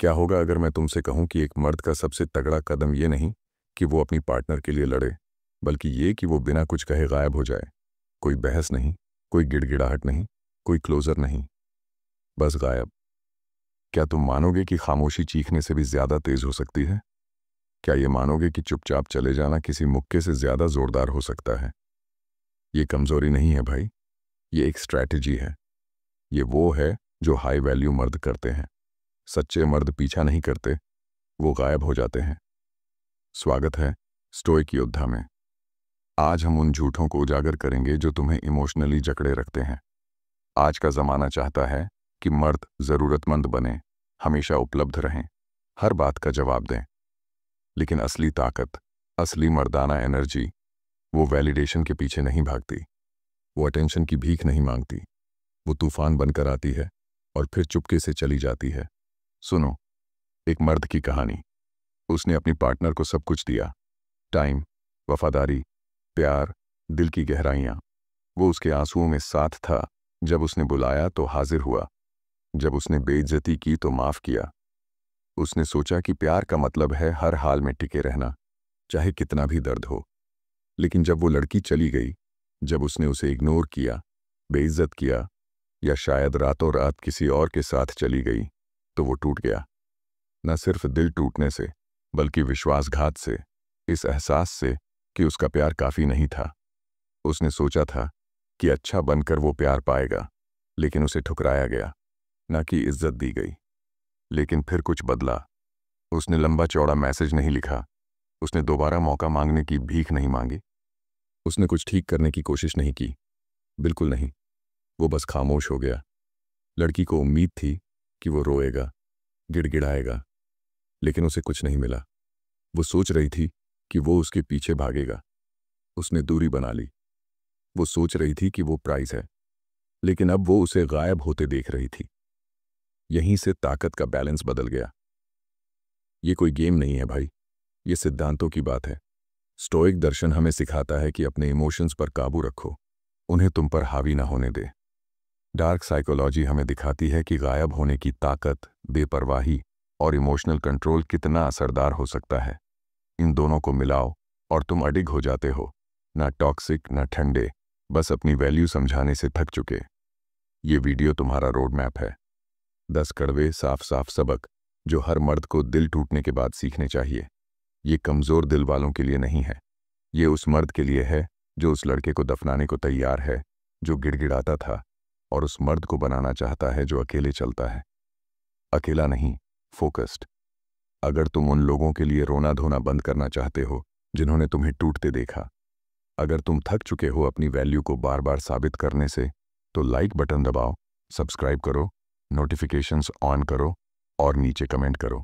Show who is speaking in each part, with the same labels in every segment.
Speaker 1: क्या होगा अगर मैं तुमसे कहूं कि एक मर्द का सबसे तगड़ा कदम ये नहीं कि वो अपनी पार्टनर के लिए लड़े, बल्कि ये कि वो बिना कुछ कहे गायब हो जाए। कोई बहस नहीं, कोई गिड़गिड़ाहट नहीं, कोई क्लोजर नहीं, बस गायब। क्या तुम मानोगे कि खामोशी चीखने से भी ज्यादा तेज हो सकती है? क्या ये मानोगे कि चुपचाप चले जाना किसी मुक्के से ज्यादा जोरदार हो सकता है? ये कमजोरी नहीं है भाई, ये एक स्ट्रैटेजी है। ये वो है जो हाई वैल्यू मर्द करते हैं। सच्चे मर्द पीछा नहीं करते, वो गायब हो जाते हैं। स्वागत है स्टोइक योद्धा में। आज हम उन झूठों को उजागर करेंगे जो तुम्हें इमोशनली जकड़े रखते हैं। आज का ज़माना चाहता है कि मर्द ज़रूरतमंद बने, हमेशा उपलब्ध रहें, हर बात का जवाब दें। लेकिन असली ताकत, असली मर्दाना एनर्जी, वो वैलिडेशन के पीछे नहीं भागती, वो अटेंशन की भीख नहीं मांगती। वो तूफान बनकर आती है और फिर चुपके से चली जाती है। सुनो, एक मर्द की कहानी। उसने अपनी पार्टनर को सब कुछ दिया, टाइम, वफादारी, प्यार, दिल की गहराइयाँ। वो उसके आंसुओं में साथ था। जब उसने बुलाया तो हाजिर हुआ, जब उसने बेइज्जती की तो माफ़ किया। उसने सोचा कि प्यार का मतलब है हर हाल में टिके रहना, चाहे कितना भी दर्द हो। लेकिन जब वो लड़की चली गई, जब उसने उसे इग्नोर किया, बेइज्जत किया, या शायद रातों रात किसी और के साथ चली गई, तो वो टूट गया। न सिर्फ दिल टूटने से, बल्कि विश्वासघात से, इस एहसास से कि उसका प्यार काफ़ी नहीं था। उसने सोचा था कि अच्छा बनकर वो प्यार पाएगा, लेकिन उसे ठुकराया गया, ना कि इज्जत दी गई। लेकिन फिर कुछ बदला। उसने लंबा चौड़ा मैसेज नहीं लिखा, उसने दोबारा मौका मांगने की भीख नहीं मांगी, उसने कुछ ठीक करने की कोशिश नहीं की, बिल्कुल नहीं। वो बस खामोश हो गया। लड़की को उम्मीद थी कि वो रोएगा, गिड़गिड़ाएगा, लेकिन उसे कुछ नहीं मिला। वो सोच रही थी कि वो उसके पीछे भागेगा। उसने दूरी बना ली। वो सोच रही थी कि वो प्राइज है, लेकिन अब वो उसे गायब होते देख रही थी। यहीं से ताकत का बैलेंस बदल गया। ये कोई गेम नहीं है भाई, ये सिद्धांतों की बात है। स्टोइक दर्शन हमें सिखाता है कि अपने इमोशंस पर काबू रखो, उन्हें तुम पर हावी ना होने दे। डार्क साइकोलॉजी हमें दिखाती है कि गायब होने की ताकत, बेपरवाही और इमोशनल कंट्रोल कितना असरदार हो सकता है। इन दोनों को मिलाओ और तुम अडिग हो जाते हो, ना टॉक्सिक ना ठंडे, बस अपनी वैल्यू समझाने से थक चुके। ये वीडियो तुम्हारा रोड मैप है। 10 कड़वे साफ साफ सबक जो हर मर्द को दिल टूटने के बाद सीखने चाहिए। ये कमज़ोर दिल वालों के लिए नहीं है, ये उस मर्द के लिए है जो उस लड़के को दफनाने को तैयार है, जो गिड़गिड़ाता था, और उस मर्द को बनाना चाहता है जो अकेले चलता है। अकेला नहीं, फोकस्ड। अगर तुम उन लोगों के लिए रोना धोना बंद करना चाहते हो जिन्होंने तुम्हें टूटते देखा, अगर तुम थक चुके हो अपनी वैल्यू को बार बार साबित करने से, तो लाइक बटन दबाओ, सब्सक्राइब करो, नोटिफिकेशंस ऑन करो और नीचे कमेंट करो।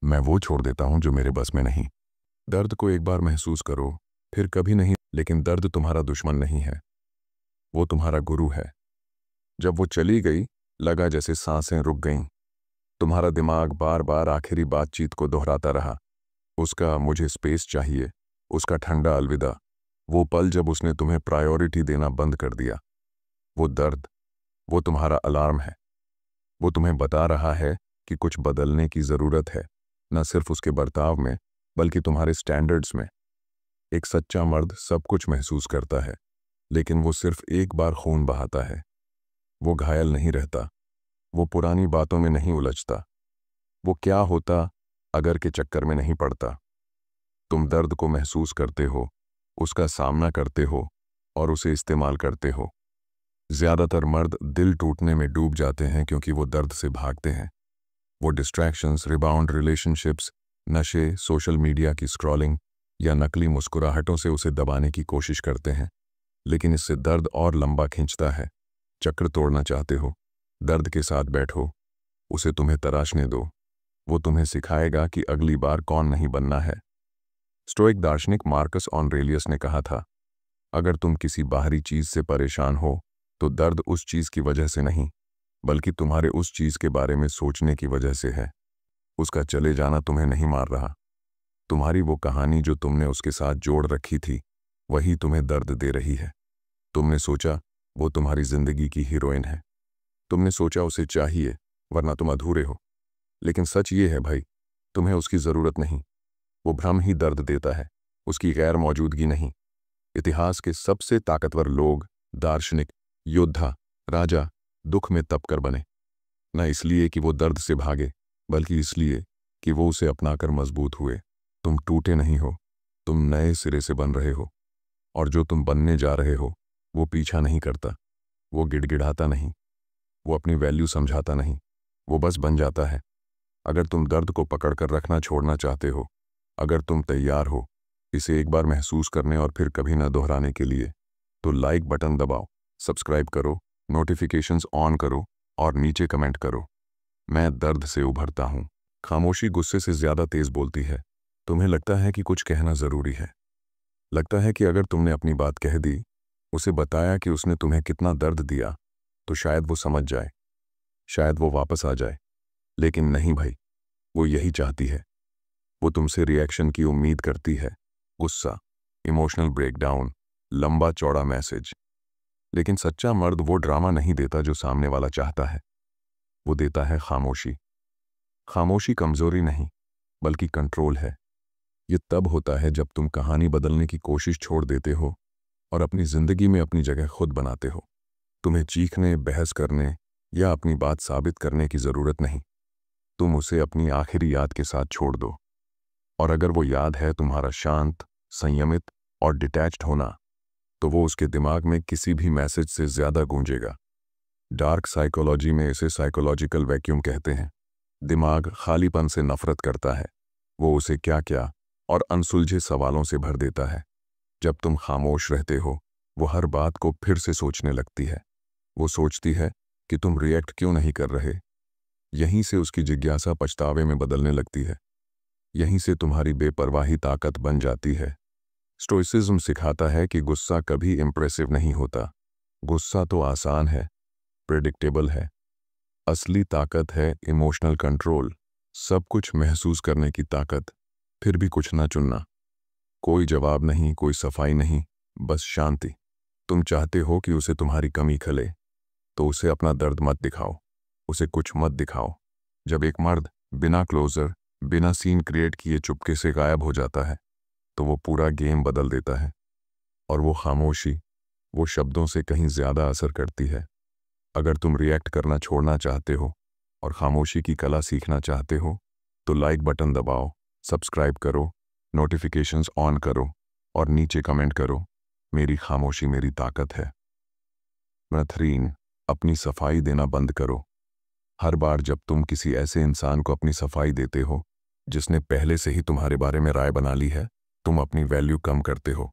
Speaker 1: मैं वो छोड़ देता हूं जो मेरे बस में नहीं। दर्द को एक बार महसूस करो, फिर कभी नहीं। लेकिन दर्द तुम्हारा दुश्मन नहीं है, वो तुम्हारा गुरु है। जब वो चली गई, लगा जैसे सांसें रुक गईं। तुम्हारा दिमाग बार बार आखिरी बातचीत को दोहराता रहा, उसका मुझे स्पेस चाहिए, उसका ठंडा अलविदा। वो पल जब उसने तुम्हें प्रायोरिटी देना बंद कर दिया। वो दर्द, वो तुम्हारा अलार्म है। वो तुम्हें बता रहा है कि कुछ बदलने की ज़रूरत है, न सिर्फ उसके बर्ताव में, बल्कि तुम्हारे स्टैंडर्ड्स में। एक सच्चा मर्द सब कुछ महसूस करता है, लेकिन वो सिर्फ एक बार खून बहाता है। वो घायल नहीं रहता, वो पुरानी बातों में नहीं उलझता, वो क्या होता अगर के चक्कर में नहीं पड़ता। तुम दर्द को महसूस करते हो, उसका सामना करते हो और उसे इस्तेमाल करते हो। ज़्यादातर मर्द दिल टूटने में डूब जाते हैं क्योंकि वो दर्द से भागते हैं। वो डिस्ट्रैक्शंस, रिबाउंड रिलेशनशिप्स, नशे, सोशल मीडिया की स्क्रॉलिंग या नकली मुस्कुराहटों से उसे दबाने की कोशिश करते हैं। लेकिन इससे दर्द और लंबा खींचता है। चक्र तोड़ना चाहते हो, दर्द के साथ बैठो, उसे तुम्हें तराशने दो। वो तुम्हें सिखाएगा कि अगली बार कौन नहीं बनना है। स्टोइक दार्शनिक मार्कस ऑरेलियस ने कहा था, अगर तुम किसी बाहरी चीज़ से परेशान हो, तो दर्द उस चीज़ की वजह से नहीं, बल्कि तुम्हारे उस चीज़ के बारे में सोचने की वजह से है। उसका चले जाना तुम्हें नहीं मार रहा। तुम्हारी वो कहानी जो तुमने उसके साथ जोड़ रखी थी, वही तुम्हें दर्द दे रही है। तुमने सोचा वो तुम्हारी जिंदगी की हीरोइन है। तुमने सोचा उसे चाहिए, वरना तुम अधूरे हो। लेकिन सच ये है भाई, तुम्हें उसकी ज़रूरत नहीं। वो भ्रम ही दर्द देता है, उसकी गैर मौजूदगी नहीं। इतिहास के सबसे ताकतवर लोग, दार्शनिक, योद्धा, राजा दुख में तप कर बने, न इसलिए कि वो दर्द से भागे, बल्कि इसलिए कि वो उसे अपनाकर मजबूत हुए। तुम टूटे नहीं हो, तुम नए सिरे से बन रहे हो, और जो तुम बनने जा रहे हो वो पीछा नहीं करता, वो गिड़गिड़ाता नहीं, वो अपनी वैल्यू समझाता नहीं, वो बस बन जाता है। अगर तुम दर्द को पकड़कर रखना छोड़ना चाहते हो, अगर तुम तैयार हो इसे एक बार महसूस करने और फिर कभी न दोहराने के लिए, तो लाइक बटन दबाओ, सब्सक्राइब करो, नोटिफिकेशंस ऑन करो और नीचे कमेंट करो, मैं दर्द से उभरता हूँ। खामोशी गुस्से से ज़्यादा तेज़ बोलती है। तुम्हें लगता है कि कुछ कहना ज़रूरी है, लगता है कि अगर तुमने अपनी बात कह दी, उसे बताया कि उसने तुम्हें कितना दर्द दिया, तो शायद वो समझ जाए, शायद वो वापस आ जाए। लेकिन नहीं भाई, वो यही चाहती है। वो तुमसे रिएक्शन की उम्मीद करती है, गुस्सा, इमोशनल ब्रेकडाउन, लंबा चौड़ा मैसेज। लेकिन सच्चा मर्द वो ड्रामा नहीं देता जो सामने वाला चाहता है, वो देता है खामोशी। खामोशी कमजोरी नहीं, बल्कि कंट्रोल है। ये तब होता है जब तुम कहानी बदलने की कोशिश छोड़ देते हो और अपनी जिंदगी में अपनी जगह खुद बनाते हो। तुम्हें चीखने, बहस करने या अपनी बात साबित करने की ज़रूरत नहीं। तुम उसे अपनी आखिरी याद के साथ छोड़ दो, और अगर वो याद है तुम्हारा शांत, संयमित और डिटैच्ड होना, तो वो उसके दिमाग में किसी भी मैसेज से ज़्यादा गूंजेगा। डार्क साइकोलॉजी में इसे साइकोलॉजिकल वैक्यूम कहते हैं। दिमाग खालीपन से नफरत करता है, वो उसे क्या क्या और अनसुलझे सवालों से भर देता है। जब तुम खामोश रहते हो, वो हर बात को फिर से सोचने लगती है। वो सोचती है कि तुम रिएक्ट क्यों नहीं कर रहे। यहीं से उसकी जिज्ञासा पछतावे में बदलने लगती है। यहीं से तुम्हारी बेपरवाही ताकत बन जाती है। स्टोइसिज्म सिखाता है कि गुस्सा कभी इम्प्रेसिव नहीं होता। गुस्सा तो आसान है, प्रेडिक्टेबल है। असली ताकत है इमोशनल कंट्रोल, सब कुछ महसूस करने की ताकत, फिर भी कुछ ना चुनना। कोई जवाब नहीं, कोई सफाई नहीं, बस शांति। तुम चाहते हो कि उसे तुम्हारी कमी खले, तो उसे अपना दर्द मत दिखाओ, उसे कुछ मत दिखाओ। जब एक मर्द बिना क्लोजर, बिना सीन क्रिएट किए चुपके से गायब हो जाता है, तो वो पूरा गेम बदल देता है। और वो खामोशी, वो शब्दों से कहीं ज़्यादा असर करती है। अगर तुम रिएक्ट करना छोड़ना चाहते हो और खामोशी की कला सीखना चाहते हो, तो लाइक बटन दबाओ, सब्सक्राइब करो, नोटिफिकेशंस ऑन करो और नीचे कमेंट करो, मेरी खामोशी मेरी ताकत है। नंबर 3, अपनी सफाई देना बंद करो। हर बार जब तुम किसी ऐसे इंसान को अपनी सफाई देते हो जिसने पहले से ही तुम्हारे बारे में राय बना ली है, तुम अपनी वैल्यू कम करते हो।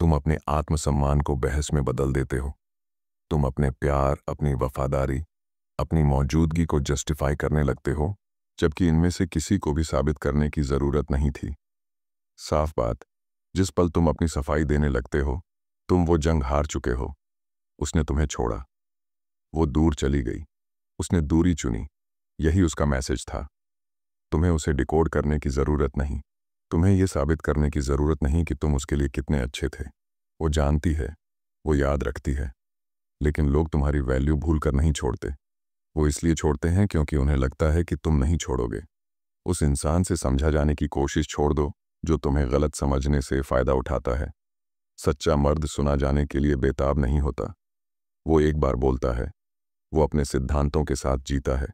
Speaker 1: तुम अपने आत्मसम्मान को बहस में बदल देते हो। तुम अपने प्यार, अपनी वफादारी, अपनी मौजूदगी को जस्टिफाई करने लगते हो, जबकि इनमें से किसी को भी साबित करने की ज़रूरत नहीं थी। साफ बात, जिस पल तुम अपनी सफाई देने लगते हो, तुम वो जंग हार चुके हो। उसने तुम्हें छोड़ा, वो दूर चली गई, उसने दूरी चुनी, यही उसका मैसेज था। तुम्हें उसे डिकोड करने की ज़रूरत नहीं। तुम्हें यह साबित करने की ज़रूरत नहीं कि तुम उसके लिए कितने अच्छे थे। वो जानती है, वो याद रखती है। लेकिन लोग तुम्हारी वैल्यू भूल कर नहीं छोड़ते। वो इसलिए छोड़ते हैं क्योंकि उन्हें लगता है कि तुम नहीं छोड़ोगे। उस इंसान से समझा जाने की कोशिश छोड़ दो जो तुम्हें गलत समझने से फ़ायदा उठाता है। सच्चा मर्द सुना जाने के लिए बेताब नहीं होता। वो एक बार बोलता है, वो अपने सिद्धांतों के साथ जीता है।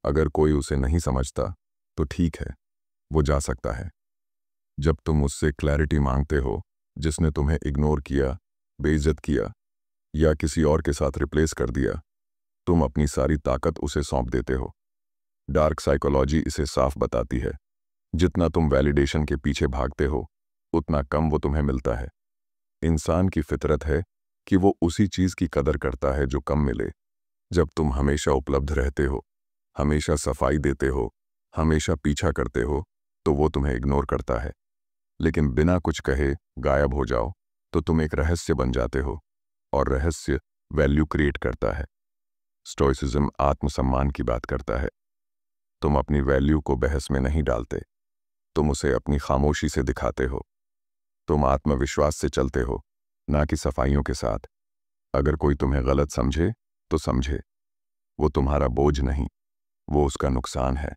Speaker 1: अगर कोई उसे नहीं समझता तो ठीक है, वो जा सकता है। जब तुम उससे क्लैरिटी मांगते हो जिसने तुम्हें इग्नोर किया, बेइज्जत किया या किसी और के साथ रिप्लेस कर दिया, तुम अपनी सारी ताकत उसे सौंप देते हो। डार्क साइकोलॉजी इसे साफ बताती है, जितना तुम वैलिडेशन के पीछे भागते हो, उतना कम वो तुम्हें मिलता है। इंसान की फितरत है कि वो उसी चीज़ की कदर करता है जो कम मिले। जब तुम हमेशा उपलब्ध रहते हो, हमेशा सफाई देते हो, हमेशा पीछा करते हो, तो वो तुम्हें इग्नोर करता है। लेकिन बिना कुछ कहे गायब हो जाओ तो तुम एक रहस्य बन जाते हो, और रहस्य वैल्यू क्रिएट करता है। स्टोइसिज्म आत्मसम्मान की बात करता है। तुम अपनी वैल्यू को बहस में नहीं डालते, तुम उसे अपनी खामोशी से दिखाते हो। तुम आत्मविश्वास से चलते हो, ना कि सफाइयों के साथ। अगर कोई तुम्हें गलत समझे तो समझे, वो तुम्हारा बोझ नहीं, वो उसका नुकसान है।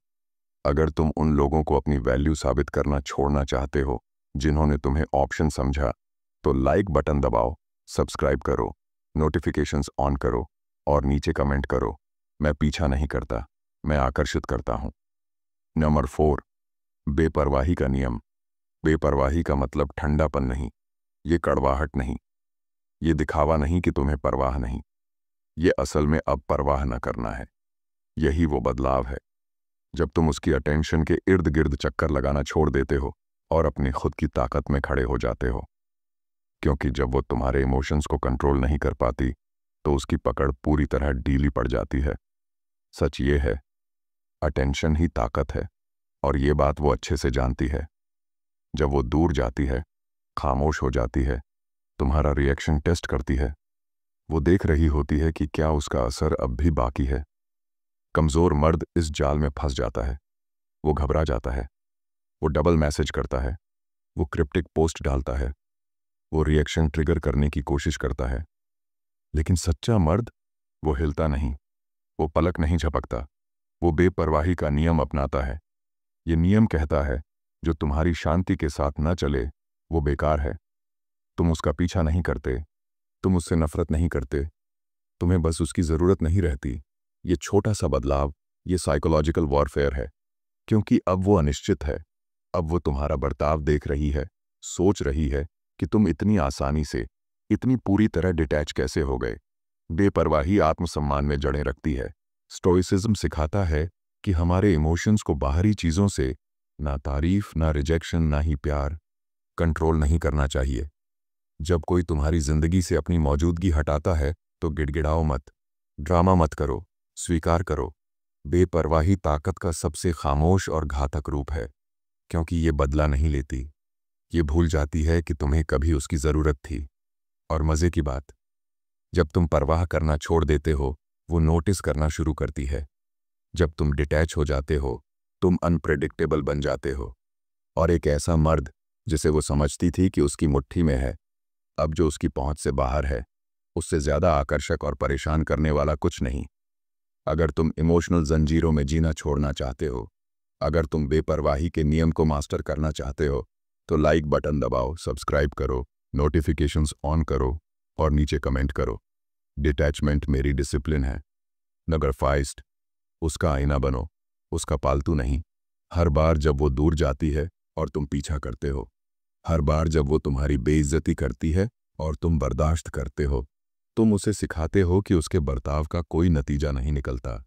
Speaker 1: अगर तुम उन लोगों को अपनी वैल्यू साबित करना छोड़ना चाहते हो जिन्होंने तुम्हें ऑप्शन समझा, तो लाइक बटन दबाओ, सब्सक्राइब करो, नोटिफिकेशंस ऑन करो और नीचे कमेंट करो। मैं पीछा नहीं करता, मैं आकर्षित करता हूँ। नंबर 4, बेपरवाही का नियम। बेपरवाही का मतलब ठंडापन नहीं, ये कड़वाहट नहीं, ये दिखावा नहीं कि तुम्हें परवाह नहीं। ये असल में अब परवाह न करना है। यही वो बदलाव है जब तुम उसकी अटेंशन के इर्द गिर्द चक्कर लगाना छोड़ देते हो और अपनी खुद की ताकत में खड़े हो जाते हो। क्योंकि जब वो तुम्हारे इमोशंस को कंट्रोल नहीं कर पाती तो उसकी पकड़ पूरी तरह ढीली पड़ जाती है। सच ये है, अटेंशन ही ताकत है और ये बात वो अच्छे से जानती है। जब वो दूर जाती है, खामोश हो जाती है, तुम्हारा रिएक्शन टेस्ट करती है, वो देख रही होती है कि क्या उसका असर अब भी बाकी है। कमज़ोर मर्द इस जाल में फंस जाता है। वो घबरा जाता है, वो डबल मैसेज करता है, वो क्रिप्टिक पोस्ट डालता है, वो रिएक्शन ट्रिगर करने की कोशिश करता है। लेकिन सच्चा मर्द, वो हिलता नहीं, वो पलक नहीं झपकता, वो बेपरवाही का नियम अपनाता है। ये नियम कहता है, जो तुम्हारी शांति के साथ न चले वो बेकार है। तुम उसका पीछा नहीं करते, तुम उससे नफरत नहीं करते, तुम्हें बस उसकी ज़रूरत नहीं रहती। ये छोटा सा बदलाव, ये साइकोलॉजिकल वॉरफेयर है, क्योंकि अब वो अनिश्चित है। अब वो तुम्हारा बर्ताव देख रही है, सोच रही है कि तुम इतनी आसानी से, इतनी पूरी तरह डिटैच कैसे हो गए। बेपरवाही आत्मसम्मान में जड़ें रखती है। स्टोइसिज्म सिखाता है कि हमारे इमोशंस को बाहरी चीज़ों से, ना तारीफ, ना रिजेक्शन, ना ही प्यार, कंट्रोल नहीं करना चाहिए। जब कोई तुम्हारी जिंदगी से अपनी मौजूदगी हटाता है तो गिड़गिड़ाओ मत, ड्रामा मत करो, स्वीकार करो। बेपरवाही ताकत का सबसे खामोश और घातक रूप है, क्योंकि ये बदला नहीं लेती। ये भूल जाती है कि तुम्हें कभी उसकी ज़रूरत थी। और मज़े की बात, जब तुम परवाह करना छोड़ देते हो, वो नोटिस करना शुरू करती है। जब तुम डिटैच हो जाते हो, तुम अनप्रेडिक्टेबल बन जाते हो। और एक ऐसा मर्द जिसे वो समझती थी कि उसकी मुट्ठी में है, अब जो उसकी पहुंच से बाहर है, उससे ज़्यादा आकर्षक और परेशान करने वाला कुछ नहीं। अगर तुम इमोशनल जंजीरों में जीना छोड़ना चाहते हो, अगर तुम बेपरवाही के नियम को मास्टर करना चाहते हो, तो लाइक बटन दबाओ, सब्सक्राइब करो, नोटिफिकेशंस ऑन करो और नीचे कमेंट करो। डिटैचमेंट मेरी डिसिप्लिन है। नगर फाइस्ट, उसका आईना बनो, उसका पालतू नहीं। हर बार जब वो दूर जाती है और तुम पीछा करते हो, हर बार जब वो तुम्हारी बेइज्जती करती है और तुम बर्दाश्त करते हो, तुम उसे सिखाते हो कि उसके बर्ताव का कोई नतीजा नहीं निकलता।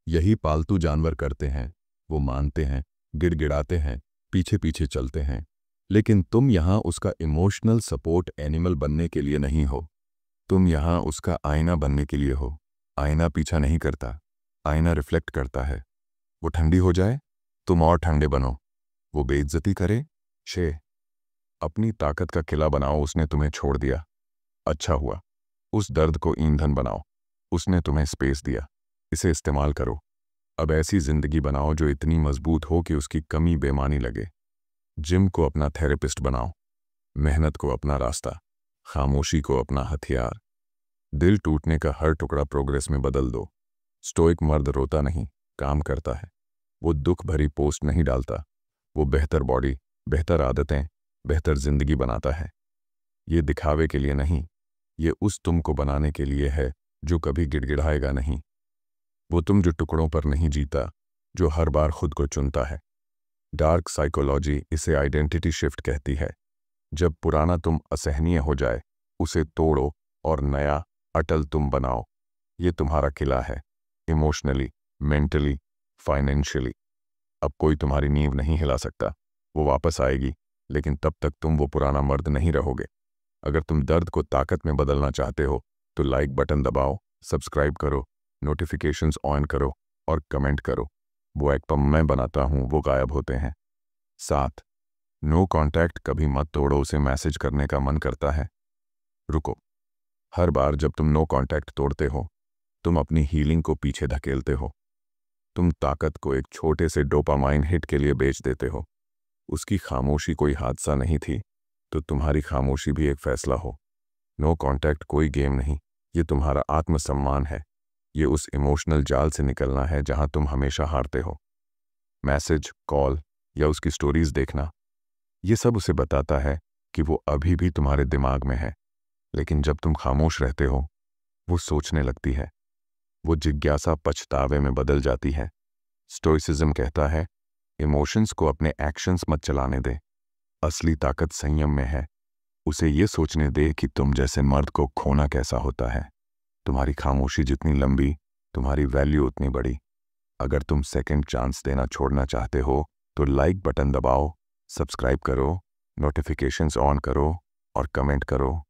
Speaker 1: यही पालतू जानवर करते हैं। वो मानते हैं, गिड़गिड़ाते हैं, पीछे पीछे चलते हैं। लेकिन तुम यहाँ उसका इमोशनल सपोर्ट एनिमल बनने के लिए नहीं हो, तुम यहाँ उसका आईना बनने के लिए हो। आईना पीछा नहीं करता, आईना रिफ्लेक्ट करता है। वो ठंडी हो जाए, तुम और ठंडे बनो। वो बेइज्जती करे, शे अपनी ताकत का किला बनाओ। उसने तुम्हें छोड़ दिया, अच्छा हुआ। उस दर्द को ईंधन बनाओ, उसने तुम्हें स्पेस दिया, इसे इस्तेमाल करो। अब ऐसी जिंदगी बनाओ जो इतनी मजबूत हो कि उसकी कमी बेमानी लगे। जिम को अपना थेरेपिस्ट बनाओ, मेहनत को अपना रास्ता, खामोशी को अपना हथियार। दिल टूटने का हर टुकड़ा प्रोग्रेस में बदल दो। स्टोइक मर्द रोता नहीं, काम करता है। वो दुख भरी पोस्ट नहीं डालता, वो बेहतर बॉडी, बेहतर आदतें, बेहतर जिंदगी बनाता है। ये दिखावे के लिए नहीं, ये उस तुम को बनाने के लिए है जो कभी गिड़गिड़ाएगा नहीं। वो तुम जो टुकड़ों पर नहीं जीता, जो हर बार खुद को चुनता है। डार्क साइकोलॉजी इसे आइडेंटिटी शिफ्ट कहती है। जब पुराना तुम असहनीय हो जाए, उसे तोड़ो और नया अटल तुम बनाओ। ये तुम्हारा किला है, इमोशनली, मेंटली, फाइनेंशियली। अब कोई तुम्हारी नींव नहीं हिला सकता। वो वापस आएगी, लेकिन तब तक तुम वो पुराना मर्द नहीं रहोगे। अगर तुम दर्द को ताकत में बदलना चाहते हो, तो लाइक बटन दबाओ, सब्सक्राइब करो, नोटिफिकेशंस ऑन करो और कमेंट करो। वो एक पम मैं बनाता हूँ, वो गायब होते हैं। 7, नो कॉन्टैक्ट कभी मत तोड़ो। उसे मैसेज करने का मन करता है, रुको। हर बार जब तुम नो कॉन्टैक्ट तोड़ते हो, तुम अपनी हीलिंग को पीछे धकेलते हो। तुम ताकत को एक छोटे से डोपामाइन हिट के लिए बेच देते हो। उसकी खामोशी कोई हादसा नहीं थी, तो तुम्हारी खामोशी भी एक फैसला हो। नो कॉन्टैक्ट कोई गेम नहीं, ये तुम्हारा आत्मसम्मान है। ये उस इमोशनल जाल से निकलना है जहां तुम हमेशा हारते हो। मैसेज, कॉल या उसकी स्टोरीज देखना, ये सब उसे बताता है कि वो अभी भी तुम्हारे दिमाग में है। लेकिन जब तुम खामोश रहते हो, वो सोचने लगती है। वो जिज्ञासा पछतावे में बदल जाती है। स्टोइसिज्म कहता है, इमोशंस को अपने एक्शंस मत चलाने दे। असली ताकत संयम में है। उसे ये सोचने दे कि तुम जैसे मर्द को खोना कैसा होता है। तुम्हारी खामोशी जितनी लंबी, तुम्हारी वैल्यू उतनी बड़ी। अगर तुम सेकंड चांस देना छोड़ना चाहते हो तो लाइक बटन दबाओ, सब्सक्राइब करो, नोटिफिकेशंस ऑन करो और कमेंट करो।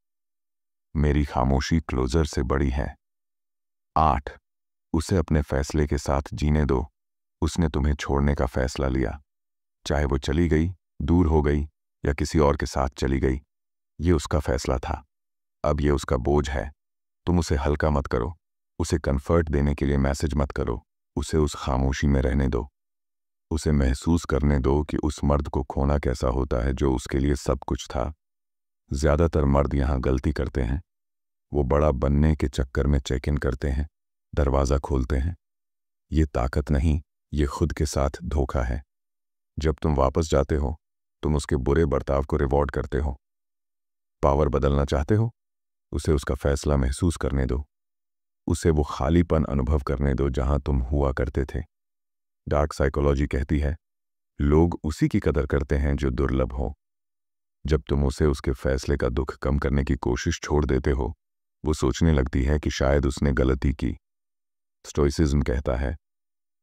Speaker 1: मेरी खामोशी क्लोजर से बड़ी है। 8. उसे अपने फैसले के साथ जीने दो। उसने तुम्हें छोड़ने का फैसला लिया। चाहे वो चली गई, दूर हो गई या किसी और के साथ चली गई, ये उसका फैसला था। अब ये उसका बोझ है। तुम उसे हल्का मत करो। उसे कंफर्ट देने के लिए मैसेज मत करो। उसे उस खामोशी में रहने दो। उसे महसूस करने दो कि उस मर्द को खोना कैसा होता है जो उसके लिए सब कुछ था। ज़्यादातर मर्द यहाँ गलती करते हैं। वो बड़ा बनने के चक्कर में चेक इन करते हैं, दरवाज़ा खोलते हैं। ये ताकत नहीं, ये खुद के साथ धोखा है। जब तुम वापस जाते हो, तुम उसके बुरे बर्ताव को रिवॉर्ड करते हो। पावर बदलना चाहते हो, उसे उसका फैसला महसूस करने दो। उसे वो खालीपन अनुभव करने दो जहां तुम हुआ करते थे। डार्क साइकोलॉजी कहती है, लोग उसी की कदर करते हैं जो दुर्लभ हो। जब तुम उसे उसके फैसले का दुख कम करने की कोशिश छोड़ देते हो, वो सोचने लगती है कि शायद उसने गलती की। स्टोइसिज्म कहता है,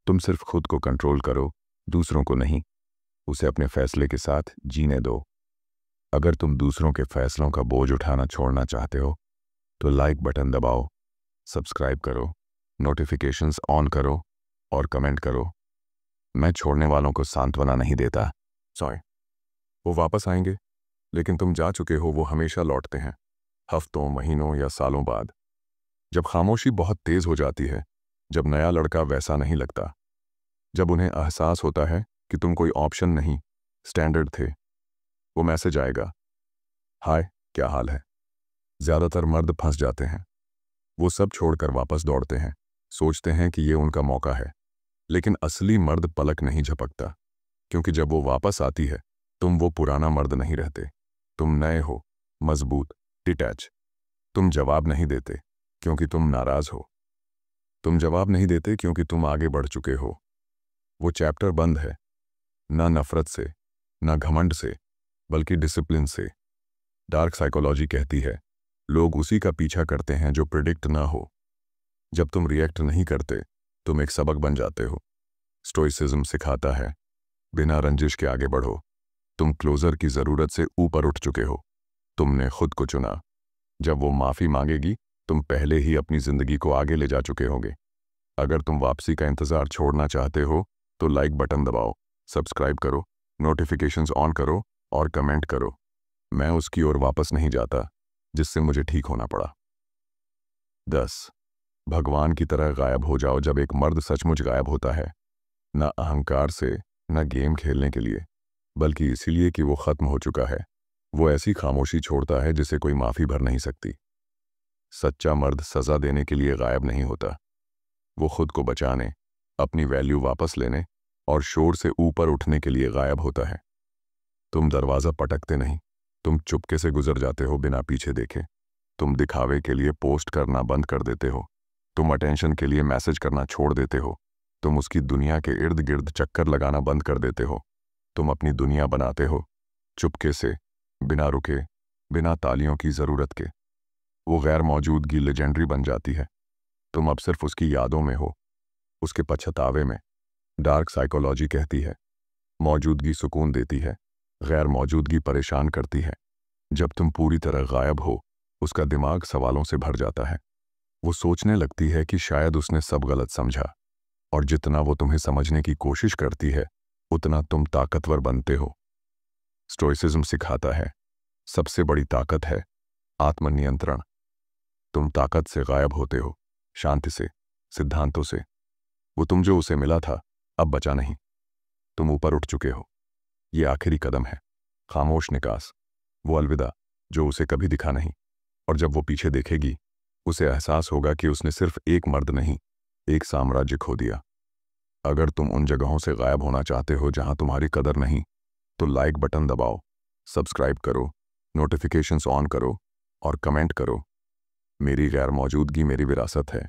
Speaker 1: तुम सिर्फ खुद को कंट्रोल करो, दूसरों को नहीं। उसे अपने फैसले के साथ जीने दो। अगर तुम दूसरों के फैसलों का बोझ उठाना छोड़ना चाहते हो तो लाइक बटन दबाओ, सब्सक्राइब करो, नोटिफिकेशंस ऑन करो और कमेंट करो। मैं छोड़ने वालों को सांत्वना नहीं देता। सॉरी, वो वापस आएंगे, लेकिन तुम जा चुके हो वो हमेशा लौटते हैं, हफ्तों, महीनों या सालों बाद। जब खामोशी बहुत तेज हो जाती है, जब नया लड़का वैसा नहीं लगता, जब उन्हें एहसास होता है कि तुम कोई ऑप्शन नहीं, स्टैंडर्ड थे, वो मैसेज आएगा, हाय, क्या हाल है। ज़्यादातर मर्द फंस जाते हैं। वो सब छोड़कर वापस दौड़ते हैं, सोचते हैं कि ये उनका मौका है। लेकिन असली मर्द पलक नहीं झपकता, क्योंकि जब वो वापस आती है, तुम वो पुराना मर्द नहीं रहते। तुम नए हो, मजबूत, डिटैच। तुम जवाब नहीं देते क्योंकि तुम नाराज हो। तुम जवाब नहीं देते क्योंकि तुम आगे बढ़ चुके हो। वो चैप्टर बंद है, ना नफरत से, ना घमंड से, बल्कि डिसिप्लिन से। डार्क साइकोलॉजी कहती है, लोग उसी का पीछा करते हैं जो प्रिडिक्ट ना हो। जब तुम रिएक्ट नहीं करते, तुम एक सबक बन जाते हो। स्टोइसिज्म सिखाता है, बिना रंजिश के आगे बढ़ो। तुम क्लोजर की ज़रूरत से ऊपर उठ चुके हो। तुमने खुद को चुना। जब वो माफ़ी मांगेगी, तुम पहले ही अपनी ज़िंदगी को आगे ले जा चुके होगे। अगर तुम वापसी का इंतज़ार छोड़ना चाहते हो तो लाइक बटन दबाओ, सब्सक्राइब करो, नोटिफिकेशंस ऑन करो और कमेंट करो। मैं उसकी ओर वापस नहीं जाता जिससे मुझे ठीक होना पड़ा। 10. भगवान की तरह गायब हो जाओ। जब एक मर्द सचमुच गायब होता है, न अहंकार से, न गेम खेलने के लिए, बल्कि इसीलिए कि वो ख़त्म हो चुका है, वो ऐसी खामोशी छोड़ता है जिसे कोई माफ़ी भर नहीं सकती। सच्चा मर्द सज़ा देने के लिए गायब नहीं होता। वो खुद को बचाने, अपनी वैल्यू वापस लेने और शोर से ऊपर उठने के लिए गायब होता है। तुम दरवाज़ा पटकते नहीं, तुम चुपके से गुजर जाते हो बिना पीछे देखे। तुम दिखावे के लिए पोस्ट करना बंद कर देते हो। तुम अटेंशन के लिए मैसेज करना छोड़ देते हो। तुम उसकी दुनिया के इर्द गिर्द चक्कर लगाना बंद कर देते हो। तुम अपनी दुनिया बनाते हो, चुपके से, बिना रुके, बिना तालियों की ज़रूरत के। वो गैर मौजूदगी लेजेंडरी बन जाती है। तुम अब सिर्फ उसकी यादों में हो, उसके पछतावे में। डार्क साइकोलॉजी कहती है, मौजूदगी सुकून देती है, गैर मौजूदगी परेशान करती है। जब तुम पूरी तरह गायब हो, उसका दिमाग सवालों से भर जाता है। वो सोचने लगती है कि शायद उसने सब गलत समझा, और जितना वो तुम्हें समझने की कोशिश करती है, उतना तुम ताकतवर बनते हो। स्टोइसिज्म सिखाता है, सबसे बड़ी ताकत है आत्मनियंत्रण। तुम ताकत से गायब होते हो, शांति से, सिद्धांतों से। वो तुम जो उसे मिला था, अब बचा नहीं। तुम ऊपर उठ चुके हो। ये आखिरी कदम है, खामोश निकास। वो अलविदा जो उसे कभी दिखा नहीं। और जब वो पीछे देखेगी, उसे एहसास होगा कि उसने सिर्फ एक मर्द नहीं, एक साम्राज्य खो दिया। अगर तुम उन जगहों से गायब होना चाहते हो जहां तुम्हारी कदर नहीं, तो लाइक बटन दबाओ, सब्सक्राइब करो, नोटिफिकेशंस ऑन करो और कमेंट करो। मेरी गैर मौजूदगी मेरी विरासत है।